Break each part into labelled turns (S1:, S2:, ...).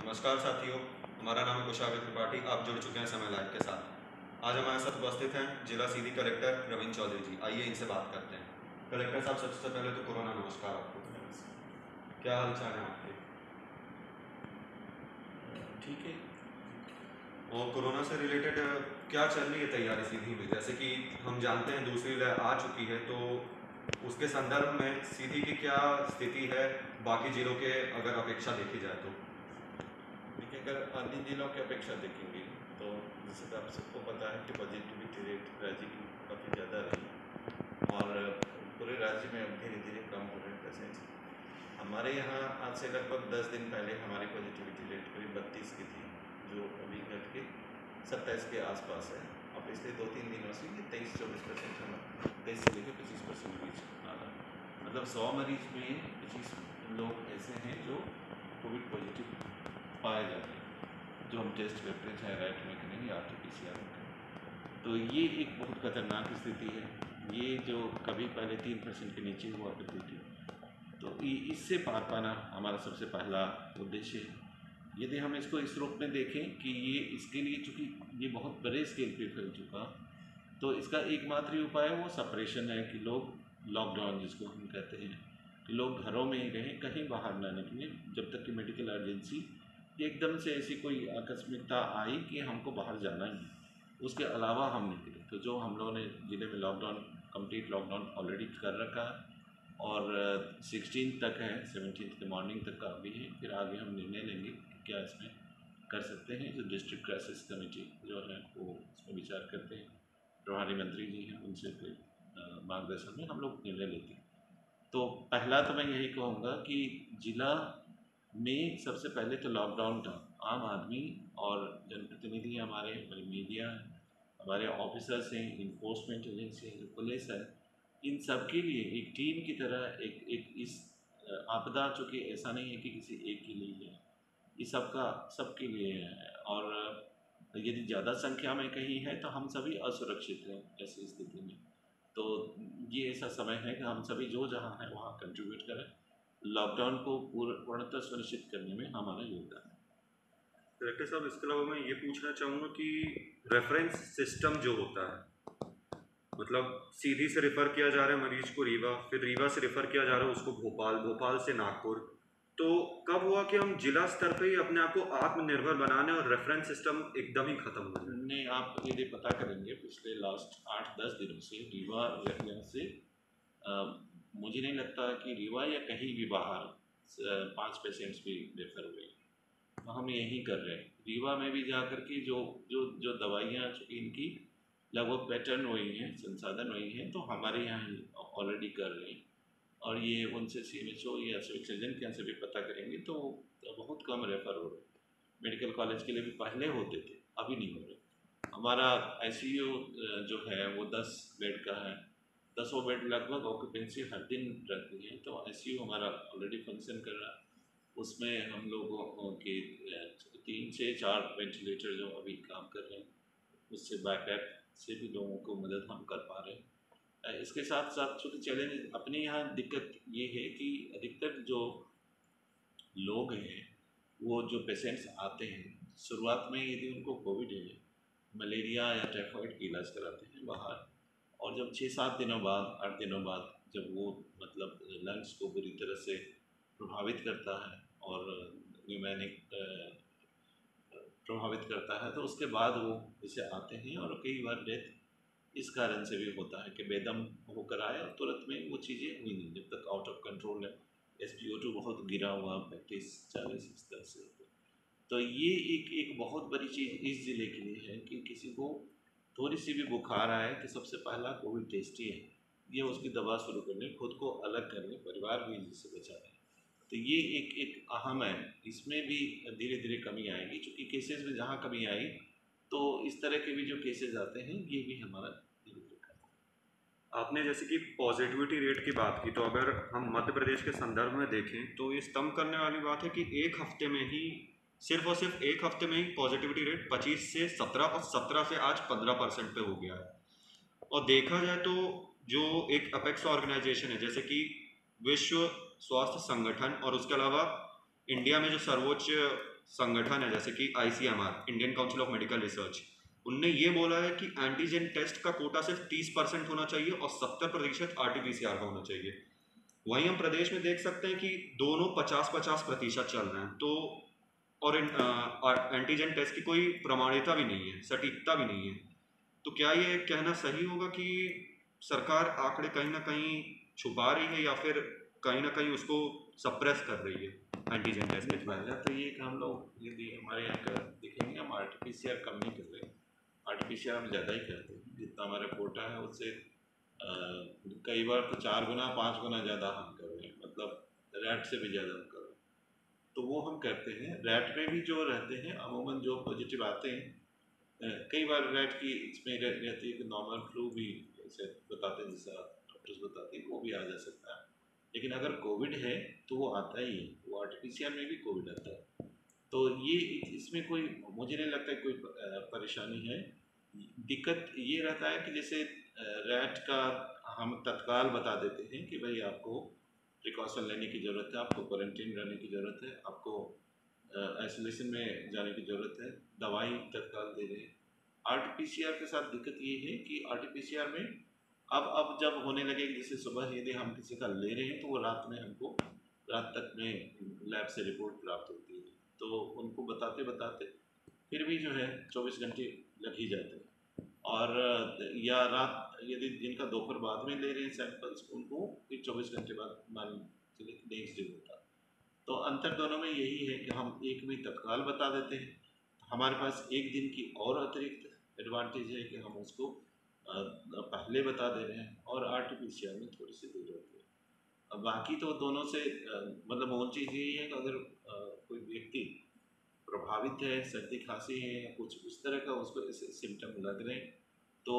S1: नमस्कार साथियों, हमारा नाम है कुशाग्र त्रिपाठी। आप जुड़ चुके हैं समय लाइव के साथ। आज हमारे साथ उपस्थित हैं जिला सीधी कलेक्टर रविंद्र चौधरी जी। आइए इनसे बात करते हैं। कलेक्टर साहब, सबसे पहले तो कोरोना नमस्कार आपको। क्या हाल चाल है आपके?
S2: ठीक है।
S1: और कोरोना से रिलेटेड क्या चल रही है तैयारी सीधी में? जैसे कि हम जानते हैं दूसरी लहर आ चुकी है, तो उसके संदर्भ में सीधी की क्या स्थिति है बाकी जिलों के अगर अपेक्षा देखी जाए तो?
S2: देखिए, अगर अन्य जिलों की अपेक्षा देखेंगे तो जैसे कि आप सबको पता है कि पॉजिटिविटी रेट राज्य की काफ़ी ज़्यादा रही और पूरे राज्य में अब धीरे धीरे कम हो रहे हैं पेशेंट्स। हमारे यहाँ आज से लगभग 10 दिन पहले हमारी पॉजिटिविटी रेट करीब 32 की थी, जो अभी घट के 27 के आसपास है। और पिछले 2-3 दिनों से ये 23-24% हम 23 से लेकर 25% बीच आ रहा है। मतलब 100 मरीज में 25 लोग ऐसे हैं जो कोविड पॉजिटिव पाए जाते हैं, जो हम टेस्ट करते हैं, चाहे रैट में करें या RT-PCR में करें। तो ये एक बहुत खतरनाक स्थिति है। ये जो कभी पहले 3% के नीचे हुआ करती थी, तो इससे पार पाना हमारा सबसे पहला उद्देश्य है। यदि हम इसको इस रूप में देखें कि ये इसके लिए चूँकि ये बहुत बड़े स्केल पे फैल चुका, तो इसका एकमात्र ही उपाय वो सेपरेशन है कि लोग लॉकडाउन जिसको हम कहते हैं कि लोग घरों में ही रहें, कहीं बाहर ना निकलें जब तक कि मेडिकल अर्जेंसी एकदम से ऐसी कोई आकस्मिकता आई कि हमको बाहर जाना ही है, उसके अलावा हम निकले। तो जो हम लोगों ने ज़िले में लॉकडाउन, कंप्लीट लॉकडाउन ऑलरेडी कर रखा है और 16 तक है, 17 के मॉर्निंग तक का अभी है। फिर आगे हम निर्णय लेंगे कि क्या इसमें कर सकते हैं। जो डिस्ट्रिक्ट क्राइसिस कमेटी जो है वो इसमें विचार करते हैं, प्रभारी मंत्री जी हैं, उनसे फिर मार्गदर्शन में हम लोग निर्णय लेते हैं। तो पहला तो मैं यही कहूँगा कि जिला में सबसे पहले तो लॉकडाउन था। आम आदमी और जनप्रतिनिधि हमारे मीडिया, हमारे ऑफिसर्स हैं, इन्फोर्समेंट एजेंसी है, पुलिस है, इन सब के लिए एक टीम की तरह एक इस आपदा, चूँकि ऐसा नहीं है कि किसी एक के लिए है, ये सबका सबके लिए है। और यदि ज़्यादा संख्या में कहीं है तो हम सभी असुरक्षित हैं ऐसी स्थिति में। तो ये ऐसा समय है कि हम सभी जो जहाँ हैं वहाँ कंट्रीब्यूट करें, लॉकडाउन को पूर्णतः सुनिश्चित करने में हमारा योगदान है।
S1: कलेक्टर साहब, इसके अलावा मैं ये पूछना चाहूँगा कि रेफरेंस सिस्टम जो होता है, मतलब सीधी से रेफ़र किया जा रहा है मरीज को रीवा, फिर रीवा से रेफ़र किया जा रहा है उसको भोपाल, भोपाल से नागपुर, तो कब हुआ कि हम जिला स्तर पे ही अपने आप को आत्मनिर्भर बनाने और रेफरेंस सिस्टम एकदम ही खत्म हो जाए?
S2: नहीं, आप यदि पता करेंगे पिछले लास्ट 8-10 दिनों से रीवा एरिया से मुझे नहीं लगता कि रीवा या कहीं भी बाहर 5 पेशेंट्स भी रेफर हुए। तो हम यही कर रहे हैं रीवा में भी जा कर के जो जो जो दवाइयाँ चूँकि इनकी लगभग पैटर्न वही हैं, संसाधन वही हैं, तो हमारे यहाँ ऑलरेडी कर रहे हैं। और ये उनसे CMHO या सिविल सर्जन के यहाँ से भी पता करेंगे तो बहुत कम रेफर हो रहे हैं। मेडिकल कॉलेज के लिए भी पहले होते थे, अभी नहीं हो रहे। हमारा ICU जो है वो 10 बेड का है, 10 बेड लगभग ऑक्यूपेंसी हर दिन रहती है। तो ICU हमारा ऑलरेडी फंक्शन कर रहा है। उसमें हम लोगों के 3 से 4 वेंटिलेटर जो अभी काम कर रहे हैं, उससे बैकअप से भी लोगों को मदद हम कर पा रहे हैं। इसके साथ साथ चूँकि चैलेंज अपने यहाँ दिक्कत ये है कि अधिकतर जो लोग हैं, वो जो पेशेंट्स आते हैं, शुरुआत में यदि उनको कोविड है, मलेरिया या टाइफाइड का इलाज कराते हैं बाहर, और जब 6-7 दिनों बाद, 8 दिनों बाद जब वो मतलब लंग्स को बुरी तरह से प्रभावित करता है और न्यूमोनिक प्रभावित करता है, तो उसके बाद वो इसे आते हैं। और कई बार डेथ इस कारण से भी होता है कि बेदम होकर आए और तुरंत में वो चीज़ें हुई नहीं, जब तक आउट ऑफ कंट्रोल है। SpO2 बहुत गिरा हुआ 35-40 इस तरह से। तो ये एक बहुत बड़ी चीज़ इस ज़िले के लिए है कि किसी को थोड़ी सी भी बुखार आए तो सबसे पहला कोविड टेस्ट ही है। ये उसकी दवा शुरू करने, खुद को अलग करने, परिवार भी इससे बचाने। तो ये एक अहम है। इसमें भी धीरे धीरे कमी आएगी, क्योंकि केसेस में जहाँ कमी आई तो इस तरह के भी जो केसेस आते हैं ये भी हमारा धीरे धीरे कम।
S1: आपने जैसे कि पॉजिटिविटी रेट की बात की, तो अगर हम मध्य प्रदेश के संदर्भ में देखें तो ये स्तंभ करने वाली बात है कि एक हफ्ते में ही, सिर्फ और सिर्फ एक हफ्ते में ही पॉजिटिविटी रेट 25 से 17 और 17 से आज 15% पे हो गया है। और देखा जाए तो जो एक अपेक्स ऑर्गेनाइजेशन है, जैसे कि विश्व स्वास्थ्य संगठन, और उसके अलावा इंडिया में जो सर्वोच्च संगठन है जैसे कि ICMR, Indian council of medical research, उनने ये बोला है कि एंटीजन टेस्ट का कोटा सिर्फ 30% होना चाहिए और 70% RT-PCR का होना चाहिए। वहीं हम प्रदेश में देख सकते हैं कि दोनों 50-50% चल रहे हैं। तो और एंटीजन टेस्ट की कोई प्रमाणिकता भी नहीं है, सटीकता भी नहीं है। तो क्या ये कहना सही होगा कि सरकार आंकड़े कहीं ना कहीं छुपा रही है या फिर कहीं ना कहीं उसको सप्रेस कर रही है एंटीजन टेस्ट के
S2: पहला तो ये कि हम लोग यदि हमारे यहाँ का देखेंगे, हम RT-PCR कम नहीं कर रहे, RT-PCR हम ज़्यादा ही करते हैं। जितना हमारा कोटा है उससे कई बार तो 4 गुना 5 गुना ज़्यादा हम कर रहे हैं, मतलब रैट से भी ज़्यादा हम कर रहे हैं। तो वो हम करते हैं। रैट में भी जो रहते हैं अमूमन जो पॉजिटिव आते हैं, कई बार रैट की इसमें रहती है कि नॉर्मल फ्लू भी जैसे बताते हैं, जैसा डॉक्टर्स बताते हैं, वो भी आ जा सकता है। लेकिन अगर कोविड है तो वो आता ही है, वो RT-PCR में भी कोविड आता है। तो ये इसमें कोई, मुझे नहीं लगता है कोई परेशानी है। दिक्कत ये रहता है कि जैसे रैट का हम तत्काल बता देते हैं कि भाई आपको प्रिकॉशन लेने की ज़रूरत है, आपको क्वारंटीन रहने की ज़रूरत है, आपको आइसोलेशन में जाने की ज़रूरत है, दवाई तत्काल दे रहे हैं। RT-PCR के साथ दिक्कत ये है कि RT-PCR में अब जब होने लगे, जैसे सुबह यदि हम किसी का ले रहे हैं तो वो रात में हमको, रात तक में लैब से रिपोर्ट प्राप्त होती है। तो उनको बताते बताते फिर भी जो है 24 घंटे लग ही जाते हैं। और या रात यदि जिनका दोपहर बाद में ले रहे हैं सैंपल्स, उनको फिर 24 घंटे बाद मान चलिए नेक्स्ट डे होता। तो अंतर दोनों में यही है कि हम एक में तत्काल बता देते हैं, हमारे पास एक दिन की और अतिरिक्त एडवांटेज है कि हम उसको पहले बता दे रहे हैं, और RT-PCR में थोड़ी सी देर होती है। अब बाकी तो दोनों से मतलब वो चीज़ यही है कि अगर कोई व्यक्ति प्रभावित है, सर्दी खांसी है या कुछ उस तरह का उसको सिम्टम लग रहे हैं, तो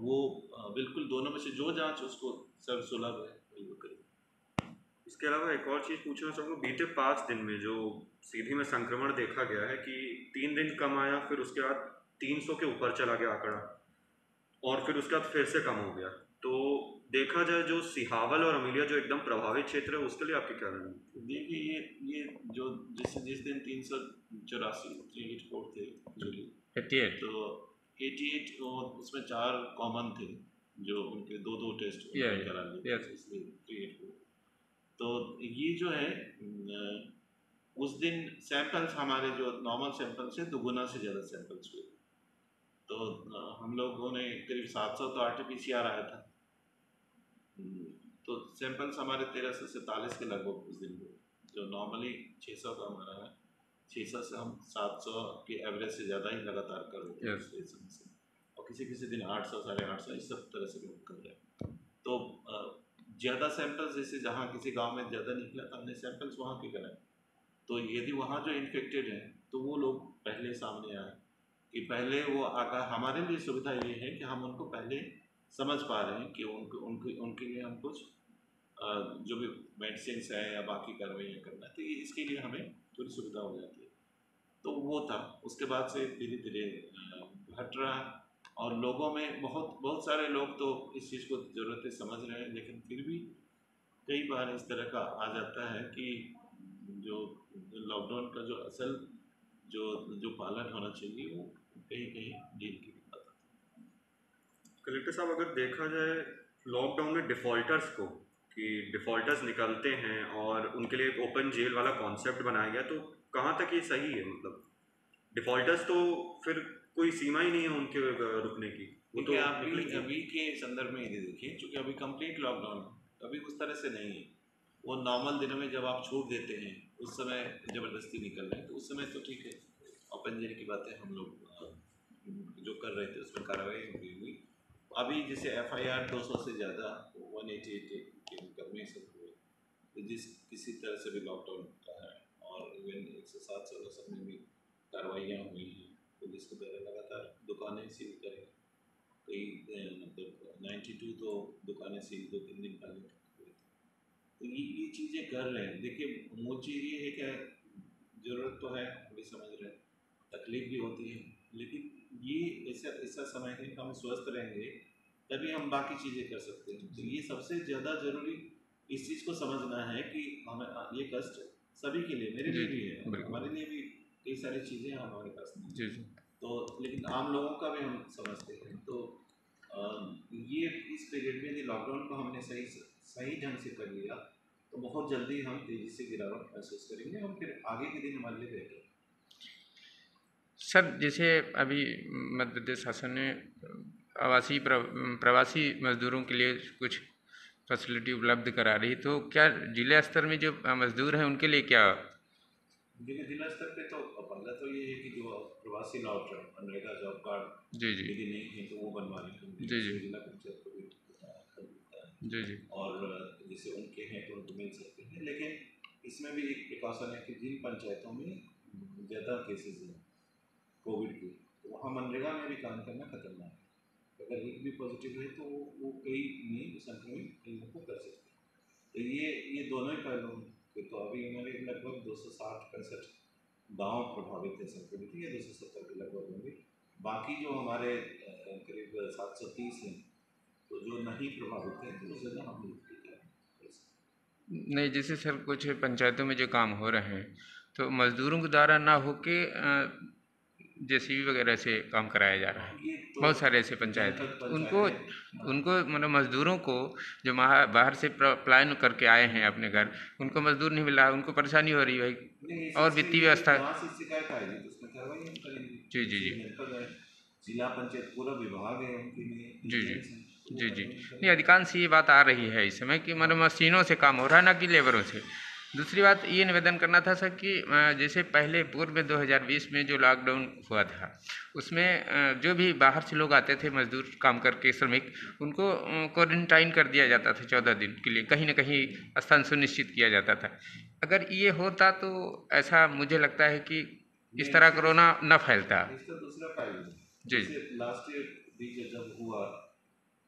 S2: वो बिल्कुल दोनों में से जो जांच उसको सर्वसुलभ है वही वो करें।
S1: इसके अलावा एक और चीज़ पूछना चाहूँगा, बीते 5 दिन में जो सीधी में संक्रमण देखा गया है कि 3 दिन कम आया, फिर उसके बाद 300 के ऊपर चला गया आंकड़ा, और फिर उसके बाद फिर से कम हो गया। तो देखा जाए जो सिहावल और अमीलिया जो एकदम प्रभावित क्षेत्र है, उसके लिए आपकी क्या रणनीति?
S2: देखिए ये जो जिस दिन 384 थे जुली
S3: 88,
S2: तो 88 उसमें 4 कॉमन थे जो उनके दो टेस्ट करा लिए, इसलिए 384। तो ये जो है उस दिन सैंपल्स हमारे जो नॉर्मल सैंपल्स है दुगुना से ज़्यादा सैंपल्स हुए। तो हम लोगों ने करीब 700 तो RT-PCR आया था। तो सैंपल्स हमारे 1300 से 43 के लगभग उस दिन हुए, जो नॉर्मली 600 का हमारा है। 600 से हम 700 के एवरेज से ज़्यादा ही लगातार कर रहे थे पिछले समय से, और किसी किसी दिन 800 850 इस सब तरह से लोग कर रहे हैं। तो ज़्यादा सैंपल्स जैसे जहाँ किसी गांव में ज़्यादा निकला तो हमने सैंपल्स वहाँ के कराए। तो यदि वहाँ जो इन्फेक्टेड हैं तो वो लोग पहले सामने आए कि पहले वो आका, हमारे लिए सुविधा ये है कि हम उनको पहले समझ पा रहे हैं कि उनके लिए हम कुछ जो भी मेडिसिन है या बाकी कार्रवाइयाँ करना है, तो ये इसके लिए हमें थोड़ी सुविधा हो जाती है। तो वो था, उसके बाद से धीरे धीरे घट रहा, और लोगों में बहुत सारे लोग तो इस चीज़ को ज़रूरत समझ रहे हैं, लेकिन फिर भी कई बार इस तरह का आ जाता है कि जो लॉकडाउन का जो असल जो पालन होना चाहिए वो कहीं कहीं ढील की बात आती है।
S1: कलेक्टर साहब, अगर देखा जाए लॉकडाउन में डिफ़ॉल्टर्स को, कि डिफ़ॉल्टर्स निकलते हैं और उनके लिए एक ओपन जेल वाला कॉन्सेप्ट बनाया गया, तो कहाँ तक ये सही है? मतलब डिफ़ॉल्टर्स तो फिर कोई सीमा ही नहीं है उनके रुकने की, वो तो
S2: अभी के संदर्भ में ये देखिए, चूँकि अभी कंप्लीट लॉकडाउन है, अभी उस तरह से नहीं है। वो नॉर्मल दिनों में जब आप छूट देते हैं उस समय ज़बरदस्ती निकल रहे हैं, तो उस समय तो ठीक है, ओपन जेल की बातें हम लोग जो कर रहे थे उसमें कार्रवाई हुई। अभी जैसे FIR 200 से ज़्यादा 188 के मुकदमे सब हुए, तो जिस किसी तरह से भी लॉकडाउन होता है, और इवन 107 सब में भी कार्रवाइयाँ हुई हैं। पुलिस के द्वारा लगातार दुकानें सील करें, कई मतलब 92 तो दुकानें सील 2-3 दिन पहले हुए थे। तो ये चीज़ें कर रहे हैं। देखिए मूल चीज़ ये है कि ज़रूरत तो है, हम भी समझ रहे हैं, तकलीफ भी होती है, लेकिन ये ऐसा समय है कि हम स्वस्थ रहेंगे तभी हम बाकी चीज़ें कर सकते हैं। तो ये सबसे ज़्यादा ज़रूरी इस चीज़ को समझना है कि हमें ये कष्ट सभी के लिए, मेरे
S3: जी
S2: लिए भी है,
S3: बिल्कुल।
S2: हमारे लिए भी कई सारी चीज़ें हमारे पास नहीं
S3: जी जी।
S2: तो, लेकिन आम लोगों का भी हम समझते हैं। तो ये इस पीरियड में यदि लॉकडाउन को हमने सही सही ढंग से कर लिया तो बहुत जल्दी हम तेज़ी से गिरावट महसूस करेंगे और फिर आगे के दिन हमारे लिए बेहतर।
S3: सर जैसे अभी मध्य प्रदेश शासन ने आवासीय प्रवासी मजदूरों के लिए कुछ फैसिलिटी उपलब्ध करा रही, तो क्या जिला स्तर में जो मजदूर हैं उनके लिए क्या?
S2: देखिए जिला स्तर पे तो पहला तो ये है कि जो प्रवासी लौट रहे हैं मनरेगा जॉब कार्ड
S3: जी जी।
S2: यदि नहीं है तो वो बनवा लें,
S3: जी जी।
S2: जिससे जिला पंचायत को भी कर देता है
S3: जी जी।
S2: और जैसे उनके हैं तो उनको मिल सकते हैं। लेकिन इसमें भी एक प्रिकॉशन है कि जिन पंचायतों में ज़्यादा केसेस हैं कोविड के, तो वहाँ मनरेगा में भी काम करना खतरनाक है। अगर एक भी पॉजिटिव है तो वो कई में संक्रमित कईयों को कर सकते हैं। तो ये दोनों ही पहलू हैं। तो अभी हमारे लगभग 260-65 गांव प्रभावित है संक्रमित, या 270 के लगभग होंगे। बाकी जो हमारे करीब 730 हैं, तो जो नहीं प्रभावित है तो उस जगह हम लोग टीका कर सकते
S3: नहीं, जैसे सर कुछ पंचायतों में जो काम हो रहे हैं तो मजदूरों के द्वारा ना होके जेसीबी वगैरह से काम कराया जा रहा है।
S2: हैं। ये तो
S3: बहुत सारे ऐसे पंचायत हैं,
S2: जनपद
S3: उनको
S2: पंचायतें
S3: उनको मतलब मजदूरों को जो बाहर से पलायन करके आए हैं अपने घर, उनको मजदूर नहीं मिल रहा, उनको परेशानी हो रही है भाई,
S2: नहीं
S3: और
S2: इससे
S3: वित्तीय
S2: यदि
S3: व्यवस्था।
S2: वहाँ से शिकायत आएगी तो उसमें कार्रवाई हम करेंगे।
S3: जी जी
S2: जैसे
S3: जी।
S2: जनपद है, जिला पंचायत पूरा विभाग है, उनके लिए
S3: जी जी।
S2: इंजीनियर्स हैं, तो वो
S3: जी जी।
S2: कार्रवाई
S3: नहीं,
S2: करेंगे।
S3: अधिकांश ये बात आ रही है इस समय कि मतलब मशीनों से काम हो रहा है, ना कि लेबरों से। दूसरी बात ये निवेदन करना था सर कि जैसे पहले पूर्व में 2020 में जो लॉकडाउन हुआ था उसमें जो भी बाहर से लोग आते थे मजदूर काम करके, श्रमिक, उनको क्वारंटाइन कर दिया जाता था 14 दिन के लिए, कहीं ना कहीं स्थान सुनिश्चित किया जाता था। अगर ये होता तो ऐसा मुझे लगता है कि इस
S2: नहीं
S3: तरह कोरोना न फैलता।
S2: इसका दूसरा पहलू है।
S3: जी
S2: जैसे लास्ट ईयर भी जब हुआ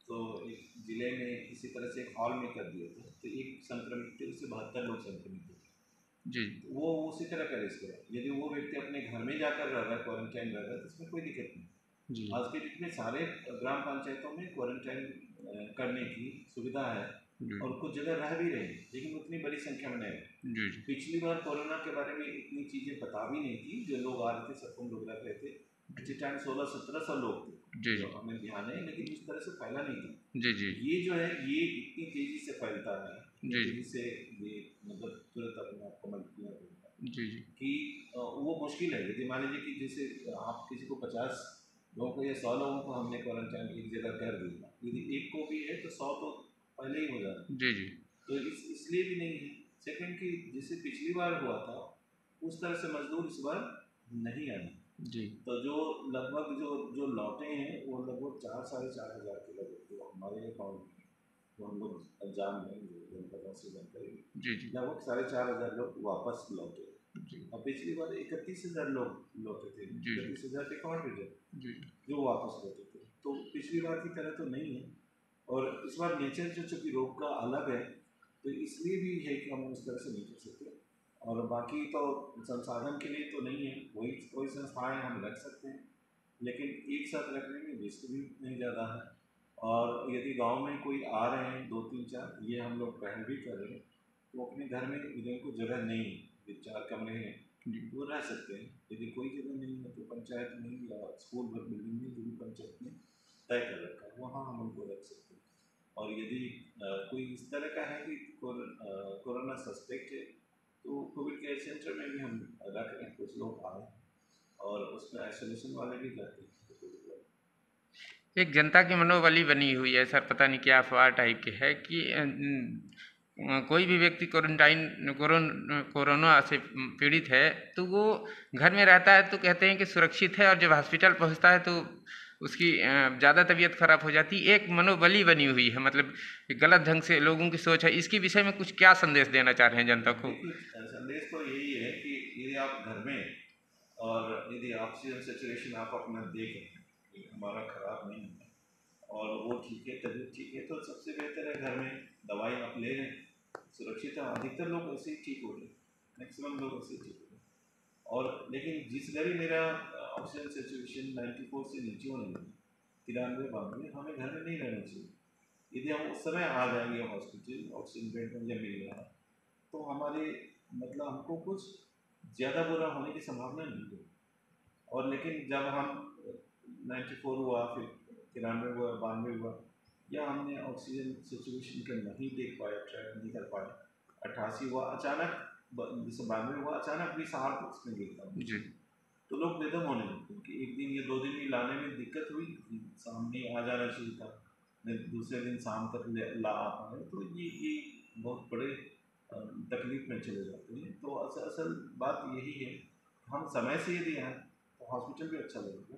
S2: तो एक जिले में इसी तरह से एक हॉल में कर दिया था, तो एक संक्रमित थे, उससे 72 लोग संक्रमित थे।
S3: जी
S2: वो उसी तरह का रिस्क है। यदि वो व्यक्ति अपने घर में जाकर रह रहा है, क्वारंटाइन रह रहा है, तो इसमें कोई दिक्कत नहीं।
S3: जी
S2: आज के डेट में सारे ग्राम पंचायतों में क्वारंटाइन करने की सुविधा है
S3: जी
S2: और कुछ जगह रह भी रहे हैं, लेकिन उतनी बड़ी संख्या में नहीं।
S3: जी जी
S2: पिछली बार कोरोना के बारे में इतनी चीज़ें पता भी नहीं थी, जो लोग आ रहे थे सबको लोग रह रहे थे। उसी टाइम 1600-1700 लोग थे,
S3: जी
S2: जो हमें ध्यान है, लेकिन इस तरह से फैला नहीं था।
S3: जी जी
S2: ये जो है ये इतनी तेज़ी से फैलता है, इतनी
S3: जी
S2: तेज़ी से ये मतलब तुरंत अपने आप को मल्टीप्लाई करता है
S3: जी जी
S2: कि वो मुश्किल है। यदि मान लीजिए कि जैसे आप किसी को 50 लोगों को या 100 लोगों को हमने क्वारंटाइन एक जगह कर दिया, यदि एक को भी है तो 100 तो पहले ही हो जाता।
S3: जी जी
S2: तो इसलिए भी नहीं है। सेकंड कि जैसे पिछली बार हुआ था उस तरह से मजदूर इस बार नहीं आए।
S3: जी
S2: तो जो लगभग जो जो लौटे हैं वो लगभग 4-4,500 के लगभग जो हमारे अकाउंट में, तो हम लोग जान लेंगे जनपदों से जानकारी,
S3: जी जी
S2: लगभग 4,500 लोग वापस लौटे।
S3: जी
S2: और पिछली बार 31,000 लोग लौटे थे,
S3: जी
S2: 31,000 रिकॉर्ड भी थे
S3: जी
S2: जो वापस लौटे थे। तो पिछली बार की तरह तो नहीं है। और इस बार नेचर जो चूँकि रोग का अलग है, तो इसलिए भी है कि हम उस तरह से नहीं कर सकते। और बाकी तो संसाधन के लिए तो नहीं है, वही संस्थाएं हम रख सकते हैं, लेकिन एक साथ रखने में रिस्क भी नहीं ज़्यादा है। और यदि गांव में कोई आ रहे हैं 2-3-4, ये हम लोग पहल भी कर रहे हैं, तो अपने घर में जिनको जगह नहीं है, 4 कमरे हैं, वो रह सकते हैं। यदि कोई जगह नहीं है तो पंचायत में या स्कूल बिल्डिंग में जो भी पंचायत ने तय कर रखा है वहाँ हम उनको रख सकते हैं। और यदि कोई इस तरह का है कि कोरोना सस्पेक्ट है तो कोविड केयर सेंटर में भी हम रख रहे हैं। कुछ लोग आए और उसमें आइसोलेशन वाले भी रहते हैं।
S3: एक जनता की मनोबली बनी हुई है सर, पता नहीं क्या अफवाह टाइप की है कि कोई भी व्यक्ति कोरोना से पीड़ित है तो वो घर में रहता है तो कहते हैं कि सुरक्षित है, और जब हॉस्पिटल पहुंचता है तो उसकी ज़्यादा तबीयत खराब हो जाती है। एक मनोबली बनी हुई है, मतलब गलत ढंग से लोगों की सोच है। इसके विषय में कुछ क्या संदेश देना चाह रहे हैं जनता को?
S2: देखिए संदेश तो यही है कि यदि आप घर में और यदि ऑक्सीजन सेचुरेशन आप अपना देखें कि हमारा ख़राब नहीं है और वो ठीक है, तबीयत ठीक है, तो सबसे बेहतर है घर में दवाई आप ले लें, सुरक्षित है। अधिकतर लोग ऐसे ही ठीक हो रहे, मैक्सिमम लोग ऐसे ही ठीक हो रहे। और लेकिन जिस घर ही मेरा ऑक्सीजन सेचुरेशन 94 से नीचे होने लगे, 93-92, हमें घर में नहीं रहना चाहिए। यदि हम उस समय आ जाएंगे हॉस्पिटल, ऑक्सीजन बेड में जब मिल रहा है,
S4: तो हमारे मतलब हमको कुछ ज़्यादा बुरा होने की संभावना नहीं है। और लेकिन जब हम 94 हुआ, फिर 93 हुआ, 92 हुआ, या हमने ऑक्सीजन सिचुएशन का नहीं देख पाए, ट्रैक नहीं कर पाए, 88 हुआ, अचानक जैसे 92 हुआ, अचानक भी सहार उसमें गिरता
S3: जी
S4: तो लोग बेदम होने लगते हैं कि एक दिन या 2 दिन में लाने में दिक्कत हुई, सामने आ जाना चाहिए था, नहीं दूसरे दिन शाम तक ला आ पाए, तो ये बहुत बड़े तकलीफ में चले जाते हैं। तो असल बात यही है, हम समय से यदि आए तो हॉस्पिटल भी अच्छा लगेगा।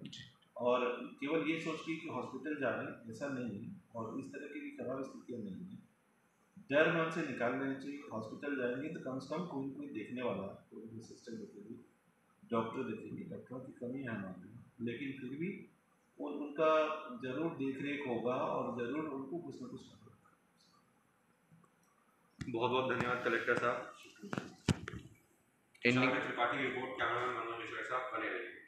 S4: और केवल ये सोच के कि हॉस्पिटल जा रहे हैं ऐसा नहीं है, और इस तरह की भी खराब स्थितियाँ नहीं है, डर मन से निकाल लेना चाहिए। हॉस्पिटल जाएंगे तो कम से कम कोई देखने वाला है, कोई सिस्टर देखेगी, डॉक्टर देखेंगे, डॉक्टरों की कमी है हमारे यहाँ, लेकिन फिर भी उनका ज़रूर देख रेख होगा और ज़रूर उनको कुछ ना कुछ होगा।
S1: बहुत बहुत धन्यवाद कलेक्टर साहब। त्रिपाठी रिपोर्ट, कैमरामैन मनोज मिश्रा साहब, बने रहिए।